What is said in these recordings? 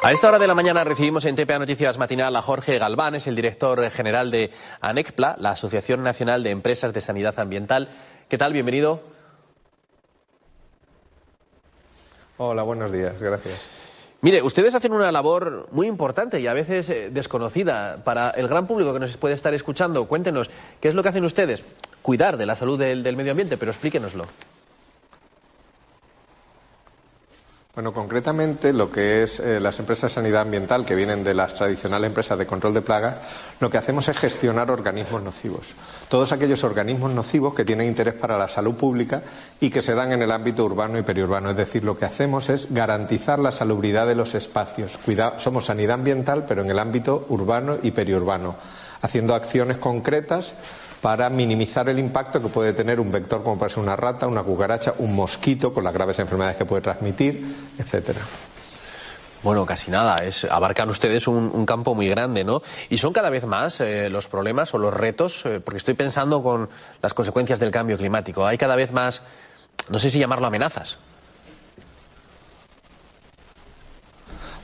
A esta hora de la mañana recibimos en TPA Noticias Matinal a Jorge Galván, es el director general de ANECPLA, la Asociación Nacional de Empresas de Sanidad Ambiental. ¿Qué tal? Bienvenido. Hola, buenos días, gracias. Mire, ustedes hacen una labor muy importante y a veces desconocida para el gran público que nos puede estar escuchando. Cuéntenos, ¿qué es lo que hacen ustedes? Cuidar de la salud del medio ambiente, pero explíquenoslo. Bueno, concretamente lo que es las empresas de sanidad ambiental que vienen de las tradicionales empresas de control de plagas, lo que hacemos es gestionar organismos nocivos. Todos aquellos organismos nocivos que tienen interés para la salud pública y que se dan en el ámbito urbano y periurbano. Es decir, lo que hacemos es garantizar la salubridad de los espacios. Somos sanidad ambiental, pero en el ámbito urbano y periurbano, haciendo acciones concretas para minimizar el impacto que puede tener un vector como puede ser una rata, una cucaracha, un mosquito con las graves enfermedades que puede transmitir, etcétera. Bueno, casi nada. Abarcan ustedes un campo muy grande, ¿no? Y son cada vez más los problemas o los retos, porque estoy pensando con las consecuencias del cambio climático. Hay cada vez más, no sé si llamarlo amenazas.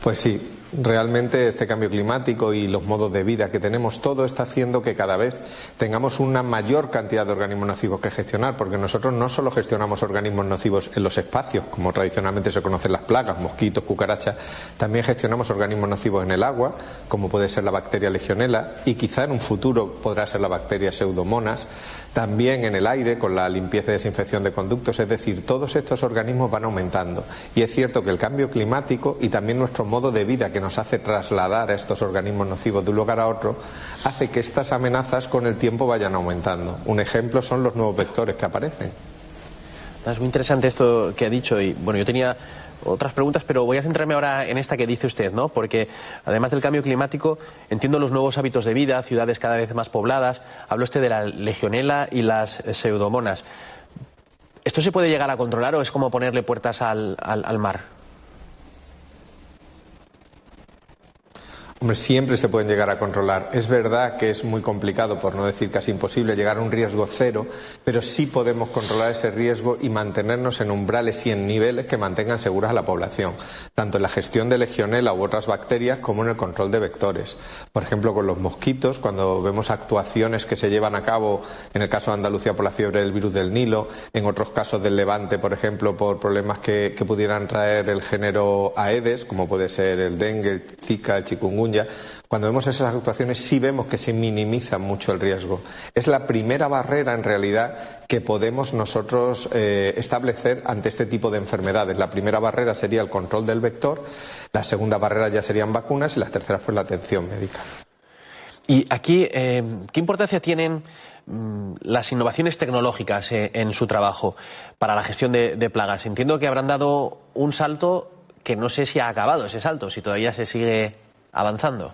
Pues sí. Realmente este cambio climático y los modos de vida que tenemos, todo está haciendo que cada vez tengamos una mayor cantidad de organismos nocivos que gestionar, porque nosotros no solo gestionamos organismos nocivos en los espacios, como tradicionalmente se conocen las plagas, mosquitos, cucarachas, también gestionamos organismos nocivos en el agua, como puede ser la bacteria Legionella, y quizá en un futuro podrá ser la bacteria Pseudomonas, también en el aire con la limpieza y desinfección de conductos. Es decir, todos estos organismos van aumentando, y es cierto que el cambio climático y también nuestro modo de vida que nos hace trasladar a estos organismos nocivos de un lugar a otro, hace que estas amenazas con el tiempo vayan aumentando. Un ejemplo son los nuevos vectores que aparecen. Es muy interesante esto que ha dicho y bueno, yo tenía otras preguntas, pero voy a centrarme ahora en esta que dice usted, ¿no? Porque además del cambio climático, entiendo los nuevos hábitos de vida, ciudades cada vez más pobladas, habla usted de la Legionella y las Pseudomonas. ¿Esto se puede llegar a controlar o es como ponerle puertas al mar? Hombre, siempre se pueden llegar a controlar. Es verdad que es muy complicado, por no decir casi imposible, llegar a un riesgo cero, pero sí podemos controlar ese riesgo y mantenernos en umbrales y en niveles que mantengan seguras a la población, tanto en la gestión de Legionella u otras bacterias como en el control de vectores. Por ejemplo, con los mosquitos, cuando vemos actuaciones que se llevan a cabo, en el caso de Andalucía por la fiebre del virus del Nilo, en otros casos del Levante, por ejemplo, por problemas que pudieran traer el género Aedes, como puede ser el dengue, el Zika, el chikungunya. Cuando vemos esas actuaciones sí vemos que se minimiza mucho el riesgo. Es la primera barrera en realidad que podemos nosotros establecer ante este tipo de enfermedades. La primera barrera sería el control del vector, la segunda barrera ya serían vacunas y las terceras pues la atención médica. Y aquí, ¿qué importancia tienen las innovaciones tecnológicas en su trabajo para la gestión de plagas? Entiendo que habrán dado un salto que no sé si ha acabado ese salto, si todavía se sigue avanzando.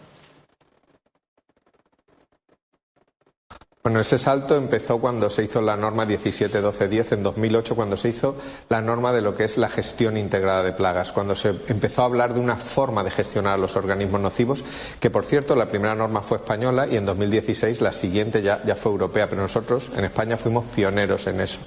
Bueno, ese salto empezó cuando se hizo la norma 17.12.10 en 2008, cuando se hizo la norma de lo que es la gestión integrada de plagas, cuando se empezó a hablar de una forma de gestionar los organismos nocivos, que por cierto la primera norma fue española y en 2016 la siguiente ya fue europea, pero nosotros en España fuimos pioneros en eso.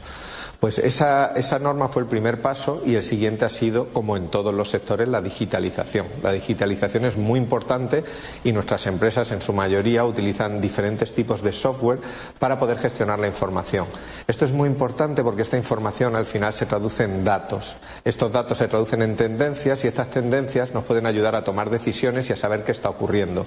Pues esa norma fue el primer paso y el siguiente ha sido, como en todos los sectores, la digitalización. La digitalización es muy importante y nuestras empresas en su mayoría utilizan diferentes tipos de software para poder gestionar la información. Esto es muy importante porque esta información al final se traduce en datos. Estos datos se traducen en tendencias y estas tendencias nos pueden ayudar a tomar decisiones y a saber qué está ocurriendo.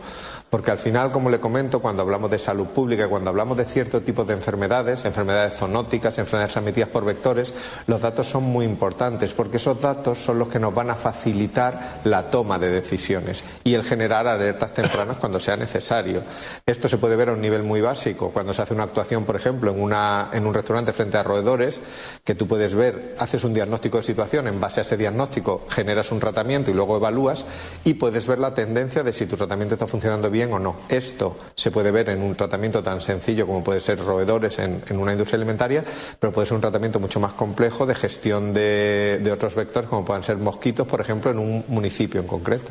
Porque al final, como le comento, cuando hablamos de salud pública, cuando hablamos de cierto tipo de enfermedades, enfermedades zoonóticas, enfermedades transmitidas por vectores, los datos son muy importantes porque esos datos son los que nos van a facilitar la toma de decisiones y el generar alertas tempranas cuando sea necesario. Esto se puede ver a un nivel muy básico, cuando se hace una actuación, por ejemplo, en un restaurante frente a roedores, que tú puedes ver, haces un diagnóstico de situación, en base a ese diagnóstico generas un tratamiento y luego evalúas y puedes ver la tendencia de si tu tratamiento está funcionando bien o no. Esto se puede ver en un tratamiento tan sencillo como puede ser roedores en una industria alimentaria, pero puede ser un tratamiento mucho más complejo de gestión de otros vectores como puedan ser mosquitos, por ejemplo, en un municipio en concreto.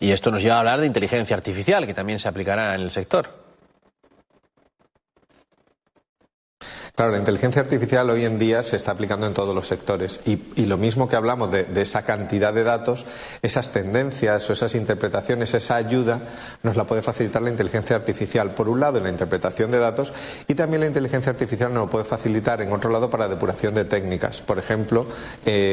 Y esto nos lleva a hablar de inteligencia artificial, que también se aplicará en el sector. Claro, la inteligencia artificial hoy en día se está aplicando en todos los sectores y lo mismo que hablamos de esa cantidad de datos, esas tendencias o esas interpretaciones, esa ayuda nos la puede facilitar la inteligencia artificial. Por un lado en la interpretación de datos y también la inteligencia artificial nos lo puede facilitar en otro lado para depuración de técnicas. Por ejemplo,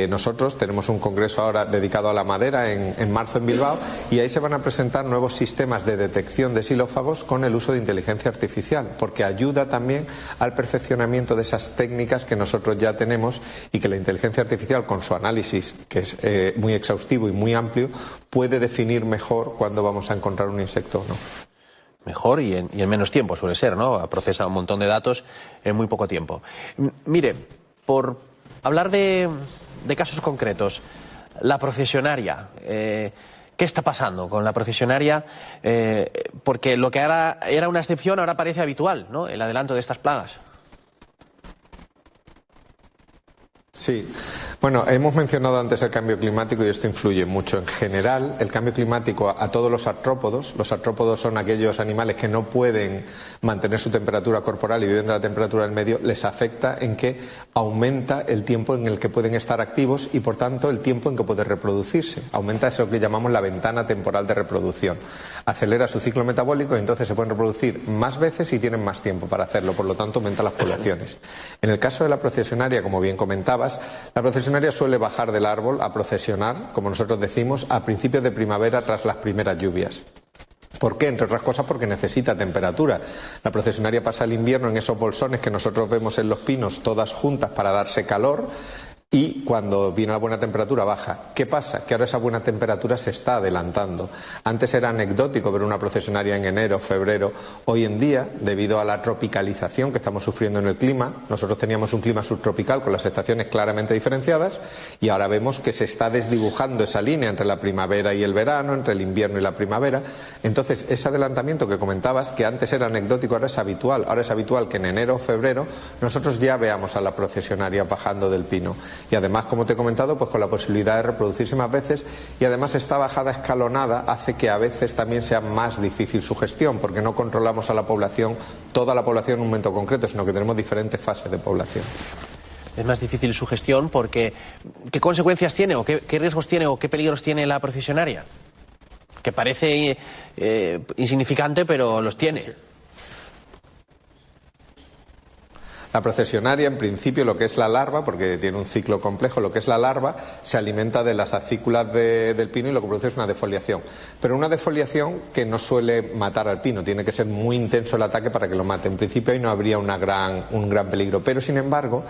nosotros tenemos un congreso ahora dedicado a la madera en marzo en Bilbao y ahí se van a presentar nuevos sistemas de detección de xilófagos con el uso de inteligencia artificial, porque ayuda también al perfeccionamiento de esas técnicas que nosotros ya tenemos y que la inteligencia artificial con su análisis, que es muy exhaustivo y muy amplio, puede definir mejor cuándo vamos a encontrar un insecto o no. Mejor y en menos tiempo suele ser, ¿no? Procesa un montón de datos en muy poco tiempo. Mire, por hablar de casos concretos, la procesionaria, ¿qué está pasando con la procesionaria? Porque lo que era una excepción ahora parece habitual, ¿no? El adelanto de estas plagas. Sí, bueno, hemos mencionado antes el cambio climático y esto influye mucho. En general, el cambio climático a todos los artrópodos son aquellos animales que no pueden mantener su temperatura corporal y viven de la temperatura del medio, les afecta en que aumenta el tiempo en el que pueden estar activos y por tanto el tiempo en que pueden reproducirse. Aumenta eso que llamamos la ventana temporal de reproducción. Acelera su ciclo metabólico y entonces se pueden reproducir más veces y tienen más tiempo para hacerlo, por lo tanto aumenta las poblaciones. En el caso de la procesionaria, como bien comentabas, la procesionaria suele bajar del árbol a procesionar, como nosotros decimos, a principios de primavera tras las primeras lluvias. ¿Por qué? Entre otras cosas porque necesita temperatura. La procesionaria pasa el invierno en esos bolsones que nosotros vemos en los pinos todas juntas para darse calor. Y cuando viene la buena temperatura baja. ¿Qué pasa? Que ahora esa buena temperatura se está adelantando. Antes era anecdótico ver una procesionaria en enero, febrero. Hoy en día, debido a la tropicalización que estamos sufriendo en el clima, nosotros teníamos un clima subtropical con las estaciones claramente diferenciadas y ahora vemos que se está desdibujando esa línea entre la primavera y el verano, entre el invierno y la primavera. Entonces, ese adelantamiento que comentabas, que antes era anecdótico, ahora es habitual. Ahora es habitual que en enero o febrero nosotros ya veamos a la procesionaria bajando del pino. Y además, como te he comentado, pues con la posibilidad de reproducirse más veces y además esta bajada escalonada hace que a veces también sea más difícil su gestión porque no controlamos a la población, toda la población en un momento concreto, sino que tenemos diferentes fases de población. Es más difícil su gestión porque ¿qué consecuencias tiene o qué riesgos tiene o qué peligros tiene la procesionaria? Que parece insignificante, pero los tiene. Sí. La procesionaria, en principio, lo que es la larva, porque tiene un ciclo complejo, lo que es la larva, se alimenta de las acículas del pino y lo que produce es una defoliación. Pero una defoliación que no suele matar al pino, tiene que ser muy intenso el ataque para que lo mate. En principio ahí no habría un gran peligro, pero sin embargo,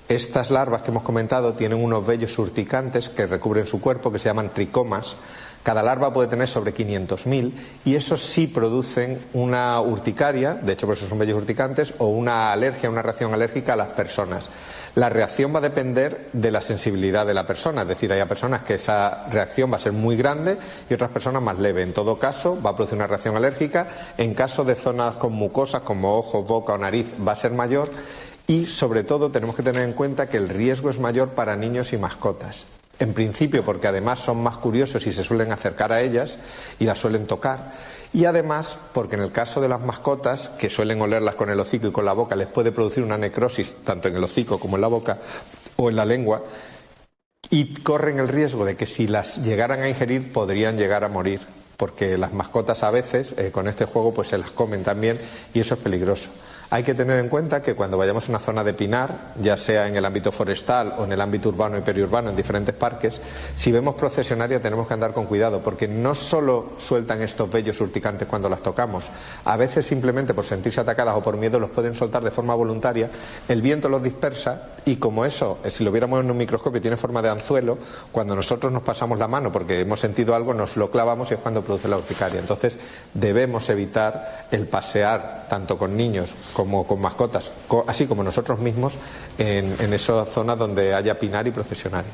estas larvas que hemos comentado tienen unos vellos urticantes que recubren su cuerpo, que se llaman tricomas. Cada larva puede tener sobre 500.000 y esos sí producen una urticaria, de hecho por eso son vellos urticantes, o una alergia, una reacción alérgica a las personas. La reacción va a depender de la sensibilidad de la persona, es decir, hay personas que esa reacción va a ser muy grande y otras personas más leve. En todo caso, va a producir una reacción alérgica. En caso de zonas con mucosas como ojos, boca o nariz, va a ser mayor. Y sobre todo tenemos que tener en cuenta que el riesgo es mayor para niños y mascotas. En principio porque además son más curiosos y se suelen acercar a ellas y las suelen tocar. Y además porque en el caso de las mascotas, que suelen olerlas con el hocico y con la boca, les puede producir una necrosis tanto en el hocico como en la boca o en la lengua. Y corren el riesgo de que si las llegaran a ingerir podrían llegar a morir. Porque las mascotas a veces con este juego pues se las comen también y eso es peligroso. Hay que tener en cuenta que cuando vayamos a una zona de pinar, ya sea en el ámbito forestal o en el ámbito urbano y periurbano, en diferentes parques, si vemos procesionaria tenemos que andar con cuidado, porque no solo sueltan estos vellos urticantes cuando las tocamos, a veces simplemente por sentirse atacadas o por miedo los pueden soltar de forma voluntaria, el viento los dispersa y como eso, si lo viéramos en un microscopio, tiene forma de anzuelo, cuando nosotros nos pasamos la mano porque hemos sentido algo, nos lo clavamos y es cuando produce la urticaria. Entonces debemos evitar el pasear tanto con niños como con mascotas, así como nosotros mismos, en esas zonas donde haya pinar y procesionaria.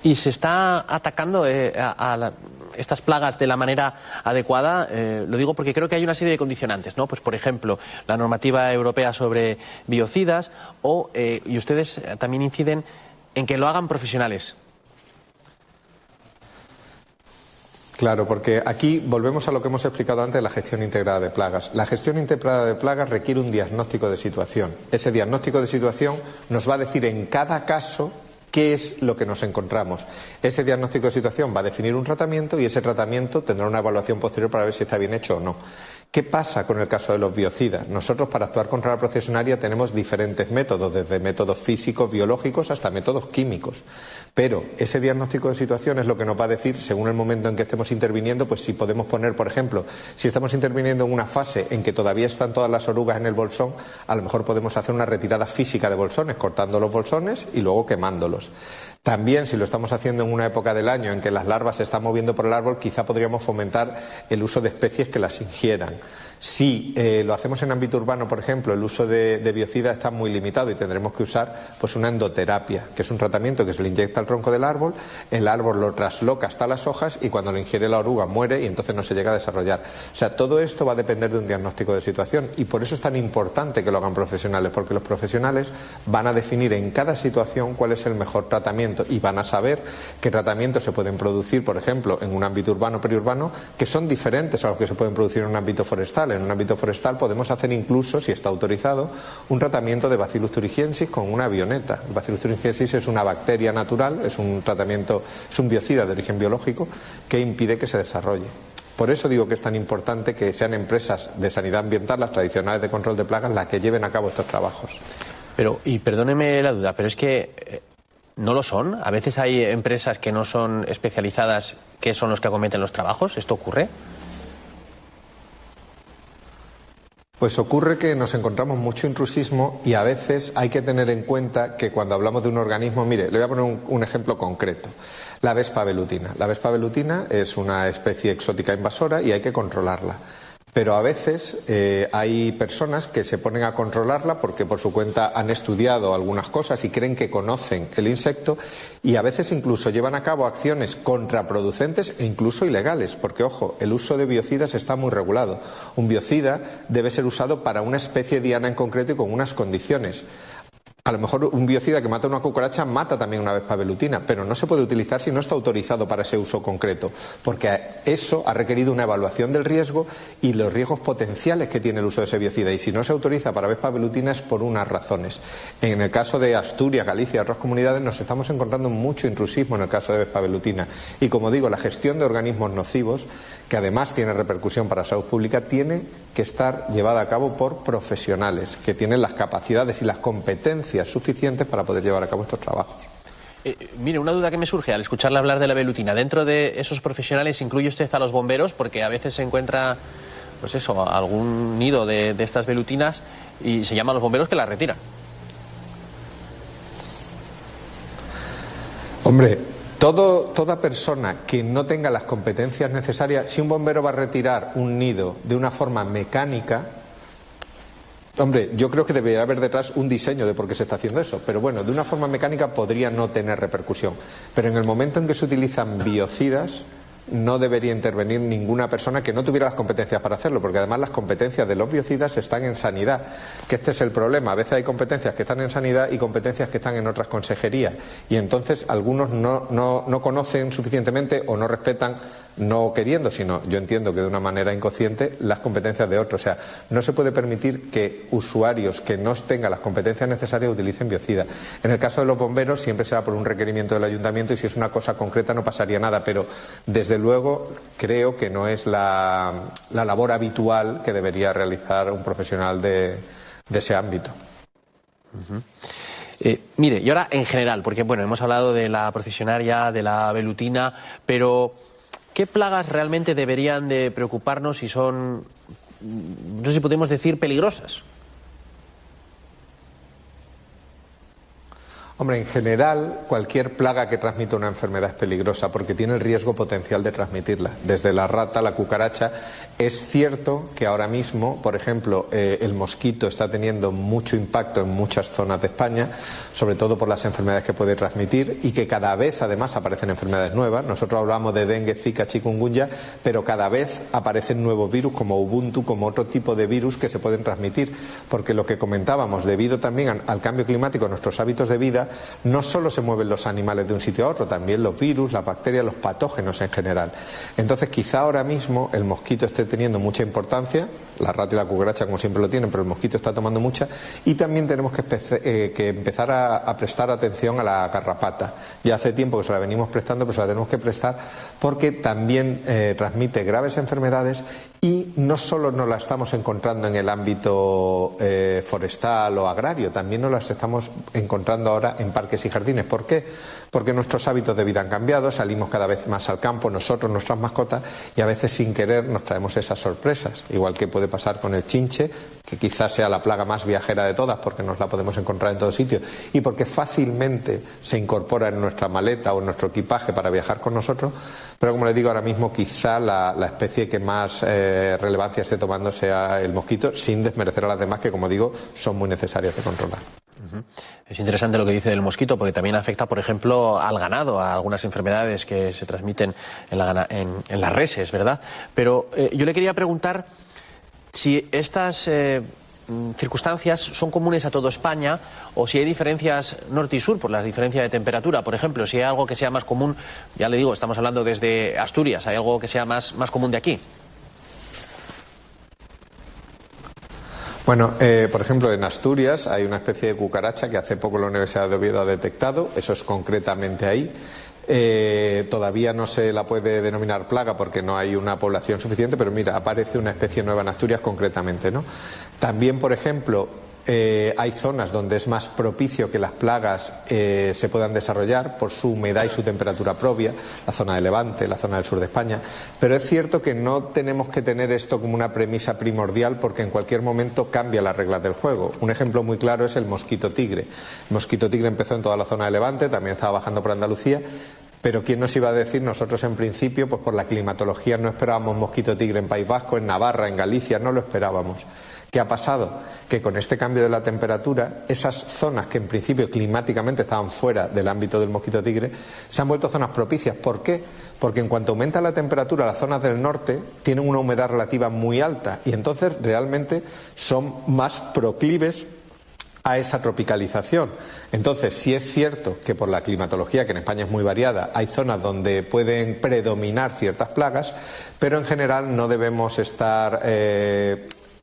¿Y se está atacando estas plagas de la manera adecuada? Lo digo porque creo que hay una serie de condicionantes, ¿no? Pues por ejemplo, la normativa europea sobre biocidas y ustedes también inciden en que lo hagan profesionales. Claro, porque aquí volvemos a lo que hemos explicado antes de la gestión integrada de plagas. La gestión integrada de plagas requiere un diagnóstico de situación. Ese diagnóstico de situación nos va a decir en cada caso qué es lo que nos encontramos. Ese diagnóstico de situación va a definir un tratamiento y ese tratamiento tendrá una evaluación posterior para ver si está bien hecho o no. ¿Qué pasa con el caso de los biocidas? Nosotros, para actuar contra la procesionaria, tenemos diferentes métodos, desde métodos físicos, biológicos, hasta métodos químicos. Pero ese diagnóstico de situación es lo que nos va a decir, según el momento en que estemos interviniendo, pues si podemos poner, por ejemplo, si estamos interviniendo en una fase en que todavía están todas las orugas en el bolsón, a lo mejor podemos hacer una retirada física de bolsones, cortando los bolsones y luego quemándolos. También, si lo estamos haciendo en una época del año en que las larvas se están moviendo por el árbol, quizá podríamos fomentar el uso de especies que las ingieran. Si lo hacemos en ámbito urbano, por ejemplo, el uso de biocidas está muy limitado y tendremos que usar pues una endoterapia, que es un tratamiento que se le inyecta al tronco del árbol, el árbol lo trasloca hasta las hojas y cuando lo ingiere la oruga muere y entonces no se llega a desarrollar. O sea, todo esto va a depender de un diagnóstico de situación y por eso es tan importante que lo hagan profesionales, porque los profesionales van a definir en cada situación cuál es el mejor tratamiento y van a saber qué tratamientos se pueden producir, por ejemplo, en un ámbito urbano o periurbano, que son diferentes a los que se pueden producir en un ámbito forestal. En un ámbito forestal podemos hacer incluso, si está autorizado, un tratamiento de Bacillus thuringiensis con una avioneta. El Bacillus thuringiensis es una bacteria natural, es un tratamiento, es un biocida de origen biológico que impide que se desarrolle. Por eso digo que es tan importante que sean empresas de sanidad ambiental, las tradicionales de control de plagas, las que lleven a cabo estos trabajos. Pero, y perdóneme la duda, pero es que no lo son. A veces hay empresas que no son especializadas que son los que acometen los trabajos. ¿Esto ocurre? Pues ocurre que nos encontramos mucho intrusismo y a veces hay que tener en cuenta que cuando hablamos de un organismo, mire, le voy a poner un ejemplo concreto. La Vespa velutina. La Vespa velutina es una especie exótica invasora y hay que controlarla. Pero a veces hay personas que se ponen a controlarla porque por su cuenta han estudiado algunas cosas y creen que conocen el insecto y a veces incluso llevan a cabo acciones contraproducentes e incluso ilegales, porque ojo, el uso de biocidas está muy regulado. Un biocida debe ser usado para una especie diana en concreto y con unas condiciones. A lo mejor un biocida que mata una cucaracha mata también una Vespa velutina, pero no se puede utilizar si no está autorizado para ese uso concreto, porque eso ha requerido una evaluación del riesgo y los riesgos potenciales que tiene el uso de ese biocida. Y si no se autoriza para Vespa velutina es por unas razones. En el caso de Asturias, Galicia y otras comunidades nos estamos encontrando mucho intrusismo en el caso de Vespa velutina. Y como digo, la gestión de organismos nocivos, que además tiene repercusión para la salud pública, tiene que estar llevada a cabo por profesionales que tienen las capacidades y las competencias suficientes para poder llevar a cabo estos trabajos. Mire, una duda que me surge al escucharle hablar de la velutina. ¿Dentro de esos profesionales incluye usted a los bomberos? Porque a veces se encuentra, pues eso, algún nido de estas velutinas y se llaman los bomberos que las retiran. Hombre, toda persona que no tenga las competencias necesarias, si un bombero va a retirar un nido de una forma mecánica, hombre, yo creo que debería haber detrás un diseño de por qué se está haciendo eso, pero bueno, de una forma mecánica podría no tener repercusión. Pero en el momento en que se utilizan biocidas, no debería intervenir ninguna persona que no tuviera las competencias para hacerlo, porque además las competencias de los biocidas están en sanidad, que este es el problema. A veces hay competencias que están en sanidad y competencias que están en otras consejerías, y entonces algunos no conocen suficientemente o no respetan, no queriendo, sino yo entiendo que de una manera inconsciente, las competencias de otros. O sea, no se puede permitir que usuarios que no tengan las competencias necesarias utilicen biocidas. En el caso de los bomberos siempre será por un requerimiento del ayuntamiento y si es una cosa concreta no pasaría nada, pero desde luego creo que no es la labor habitual que debería realizar un profesional de ese ámbito. Mire, y ahora en general, porque bueno, hemos hablado de la procesionaria, de la velutina, pero ¿qué plagas realmente deberían de preocuparnos y son, no sé si podemos decir, peligrosas? Hombre, en general, cualquier plaga que transmita una enfermedad es peligrosa porque tiene el riesgo potencial de transmitirla. Desde la rata, la cucaracha. Es cierto que ahora mismo, por ejemplo, el mosquito está teniendo mucho impacto en muchas zonas de España, sobre todo por las enfermedades que puede transmitir y que cada vez además aparecen enfermedades nuevas. Nosotros hablamos de dengue, zika, chikungunya, pero cada vez aparecen nuevos virus como Ubuntu, como otro tipo de virus que se pueden transmitir, porque lo que comentábamos, debido también al cambio climático, nuestros hábitos de vida, no solo se mueven los animales de un sitio a otro, también los virus, las bacterias, los patógenos en general. Entonces quizá ahora mismo el mosquito esté teniendo mucha importancia, la rata y la cucaracha como siempre lo tienen, pero el mosquito está tomando mucha, y también tenemos que empezar a prestar atención a la garrapata. Ya hace tiempo que se la venimos prestando, pero se la tenemos que prestar porque también transmite graves enfermedades, y no solo nos la estamos encontrando en el ámbito forestal o agrario, también nos las estamos encontrando ahora en parques y jardines. ¿Por qué? Porque nuestros hábitos de vida han cambiado, salimos cada vez más al campo, nosotros, nuestras mascotas, y a veces sin querer nos traemos esas sorpresas, igual que puede pasar con el chinche, que quizás sea la plaga más viajera de todas porque nos la podemos encontrar en todos sitios y porque fácilmente se incorpora en nuestra maleta o en nuestro equipaje para viajar con nosotros, pero como les digo, ahora mismo quizá la especie que más relevancia esté tomando sea el mosquito, sin desmerecer a las demás que, como digo, son muy necesarias de controlar. Es interesante lo que dice del mosquito, porque también afecta, por ejemplo, al ganado, a algunas enfermedades que se transmiten en las reses, ¿verdad? Pero yo le quería preguntar si estas circunstancias son comunes a toda España o si hay diferencias norte y sur por la diferencia de temperatura. Por ejemplo, si hay algo que sea más común, ya le digo, estamos hablando desde Asturias, ¿hay algo que sea más común de aquí? Bueno, por ejemplo, en Asturias hay una especie de cucaracha que hace poco la Universidad de Oviedo ha detectado, eso es concretamente ahí. Todavía no se la puede denominar plaga porque no hay una población suficiente, pero mira, aparece una especie nueva en Asturias concretamente, ¿no? También, por ejemplo, hay zonas donde es más propicio que las plagas se puedan desarrollar por su humedad y su temperatura propia, la zona de Levante, la zona del sur de España, pero es cierto que no tenemos que tener esto como una premisa primordial porque en cualquier momento cambia las reglas del juego. Un ejemplo muy claro es el mosquito tigre. El mosquito tigre empezó en toda la zona de Levante, también estaba bajando por Andalucía, pero ¿quién nos iba a decir? Nosotros en principio, pues por la climatología no esperábamos mosquito tigre en País Vasco, en Navarra, en Galicia, no lo esperábamos. ¿Qué ha pasado? Que con este cambio de la temperatura, esas zonas que en principio climáticamente estaban fuera del ámbito del mosquito tigre, se han vuelto zonas propicias. ¿Por qué? Porque en cuanto aumenta la temperatura, las zonas del norte tienen una humedad relativa muy alta y entonces realmente son más proclives a esa tropicalización. Entonces, sí es cierto que por la climatología, que en España es muy variada, hay zonas donde pueden predominar ciertas plagas, pero en general no debemos estar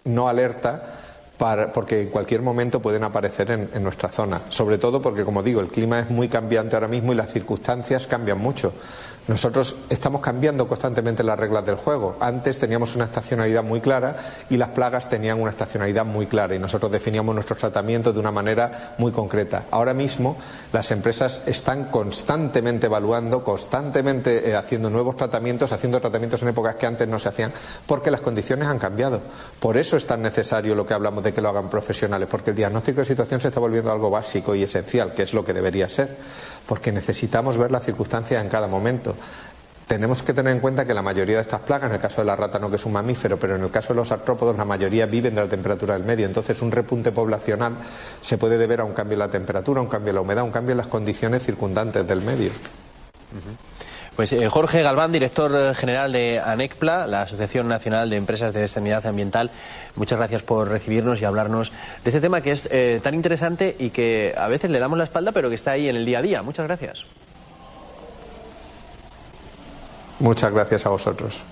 no alerta porque en cualquier momento pueden aparecer en nuestra zona. Sobre todo porque, como digo, el clima es muy cambiante ahora mismo y las circunstancias cambian mucho. Nosotros estamos cambiando constantemente las reglas del juego. Antes teníamos una estacionalidad muy clara y las plagas tenían una estacionalidad muy clara y nosotros definíamos nuestros tratamientos de una manera muy concreta. Ahora mismo las empresas están constantemente evaluando, constantemente haciendo nuevos tratamientos, haciendo tratamientos en épocas que antes no se hacían, porque las condiciones han cambiado. Por eso es tan necesario lo que hablamos de que lo hagan profesionales, porque el diagnóstico de situación se está volviendo algo básico y esencial, que es lo que debería ser, porque necesitamos ver las circunstancias en cada momento. Tenemos que tener en cuenta que la mayoría de estas plagas, en el caso de la rata no, que es un mamífero, pero en el caso de los artrópodos la mayoría viven de la temperatura del medio, entonces un repunte poblacional se puede deber a un cambio en la temperatura, un cambio en la humedad, un cambio en las condiciones circundantes del medio. Pues Jorge Galván, director general de ANECPLA, la Asociación Nacional de Empresas de Externalidad Ambiental, muchas gracias por recibirnos y hablarnos de este tema que es tan interesante y que a veces le damos la espalda, pero que está ahí en el día a día. Muchas gracias. Muchas gracias a vosotros.